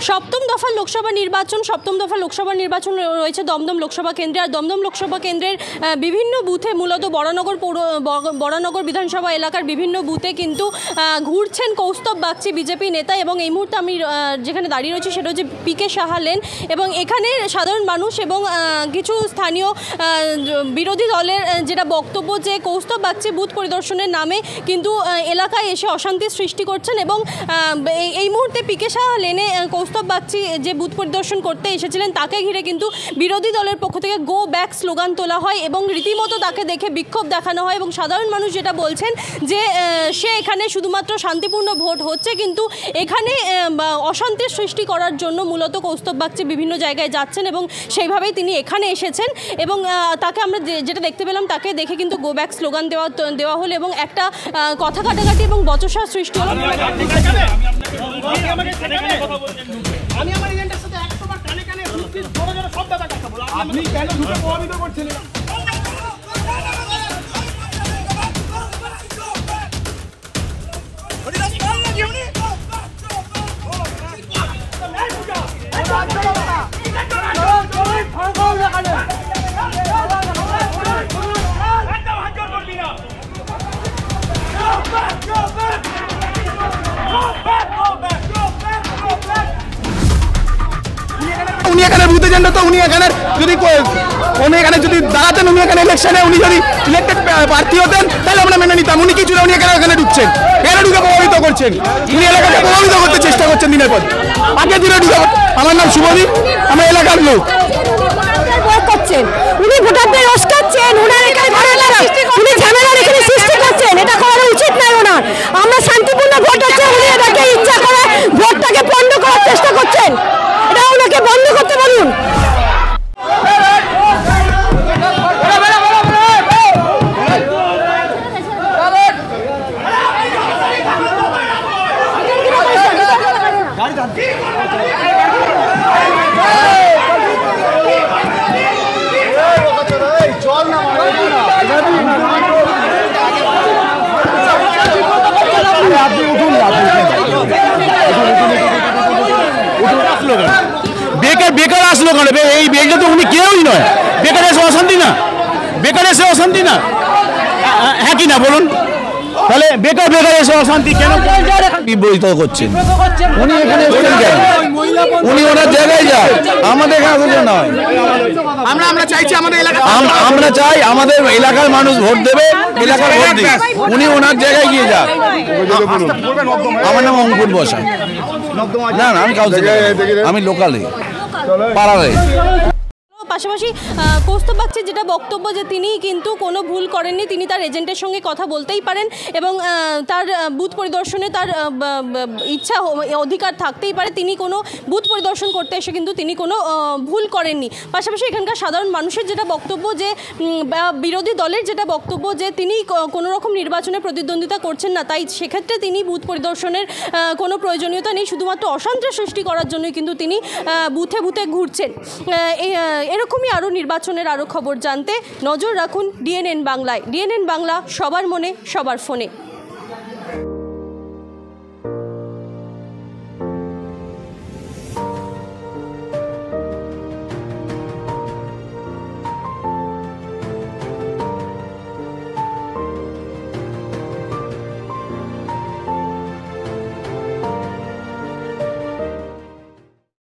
সপ্তম দফা লোকসভা নির্বাচন রয়েছে দমদম লোকসভা কেন্দ্রে। আর দমদম লোকসভা কেন্দ্রের বিভিন্ন বুথে মূলত বড়নগর বিধানসভা এলাকার বিভিন্ন বুথে কিন্তু ঘুরছেন কৌস্তব বাগচি বিজেপি নেতা। এবং এই মুহূর্তে আমি যেখানে দাঁড়িয়ে রয়েছি সেটা হচ্ছে পিকে সাহা লেন। এবং এখানে সাধারণ মানুষ এবং কিছু স্থানীয় বিরোধী দলের যেটা বক্তব্য যে কৌস্তব বাগচি বুথ পরিদর্শনের নামে কিন্তু এলাকায় এসে অশান্তি সৃষ্টি করছেন। এবং এই মুহূর্তে পিকে সাহা লেনে কৌস্তব বাগচি যে বুথ পরিদর্শন করতে এসেছিলেন তাকে ঘিরে কিন্তু বিরোধী দলের পক্ষ থেকে গো ব্যাক স্লোগান তোলা হয় এবং রীতিমতো তাকে দেখে বিক্ষোভ দেখানো হয়। এবং সাধারণ মানুষ যেটা বলছেন যে সে এখানে শুধুমাত্র শান্তিপূর্ণ ভোট হচ্ছে, কিন্তু এখানে অশান্তির সৃষ্টি করার জন্য মূলত কৌস্তব বাগচি বিভিন্ন জায়গায় যাচ্ছেন এবং সেইভাবেই তিনি এখানে এসেছেন। এবং তাকে আমরা যেটা দেখতে পেলাম তাকে দেখে কিন্তু গো ব্যাক স্লোগান দেওয়া হলো এবং একটা কথা কাটাকাটি এবং বচসা সৃষ্টি হলো। আমি আমার এজেন্টের সাথে 100 বার কানে কানে জোরে জোরে সব ব্যাপার কথা বলো। আপনি কেন দুটো প্রভাবিত করছেন? উনি এখানে বুথ এজেন্ট তো উনি এখানে যদি দাঁড়াতেন, উনি এখানে ইলেকশনে উনি যদি ইলেক্টেড প্রার্থী হতেন তাহলে আমরা মেনে নিতাম। উনি কিছু না, উনি এখানে ঢুকছেন, এখানে ঢুকে প্রভাবিত করছেন। উনি এলাকাকে প্রভাবিত করতে চেষ্টা করছেন দিনের পর আগে দিনে ঢুকে। আমার নাম শুভদীপ, আমার এলাকার লোক। উনি ভোটারদের উস্কাচ্ছেন, উনি ঝামেলার এখানে সৃষ্টি করছেন, এটা করা উচিত নয় ওনার। আমরা শান্তিপূর্ণ ভোট হচ্ছে, উনি এটাকে ইচ্ছা করে ভোটটাকে পণ্ড করার চেষ্টা করছেন। এটা ওনাকে বন্ধ করতে বলুন। বেকার আসলো কেন? এই বেকার তো উনি কেউই নয়। বেকার এসে অশান্তি না, বেকার এসে অশান্তি না, হ্যাঁ কি না বলুন? তাহলে বেকার এসে অশান্তি কেন বিব্রত করছেন? উনি এখানে এসেছেন কেন? উনি ওনার জায়গায় যান, আমাদের এখানে নয়। আমরা চাইছি আমরা চাই আমাদের এলাকার মানুষ ভোট দেবে, এলাকার ভোট দিক। উনি ওনার জায়গায় গিয়ে যান। আমার নাম অঙ্কুর বসা। না আমি কাউন্সিলর, আমি লোকালে পাড়ারে। পাশাপাশি কৌস্তব বাগচির যেটা বক্তব্য যে তিনি কিন্তু কোনো ভুল করেননি, তিনি তার এজেন্টের সঙ্গে কথা বলতেই পারেন এবং তার বুথ পরিদর্শনে তার ইচ্ছা অধিকার থাকতেই পারে। তিনি কোনো বুথ পরিদর্শন করতে এসে কিন্তু তিনি কোনো ভুল করেননি। পাশাপাশি এখানকার সাধারণ মানুষের যেটা বক্তব্য যে বিরোধী দলের যেটা বক্তব্য যে তিনি কোনো রকম নির্বাচনে প্রতিদ্বন্দ্বিতা করছেন না, তাই সেক্ষেত্রে তিনি বুথ পরিদর্শনের কোনো প্রয়োজনীয়তা নেই, শুধুমাত্র অশান্তি সৃষ্টি করার জন্যই কিন্তু তিনি বুথে বুথে ঘুরছেন। এরকমই আরও নির্বাচনের আরও খবর জানতে নজর রাখুন ডিএনএন বাংলায়। ডিএনএন বাংলা, সবার মনে সবার ফোনে।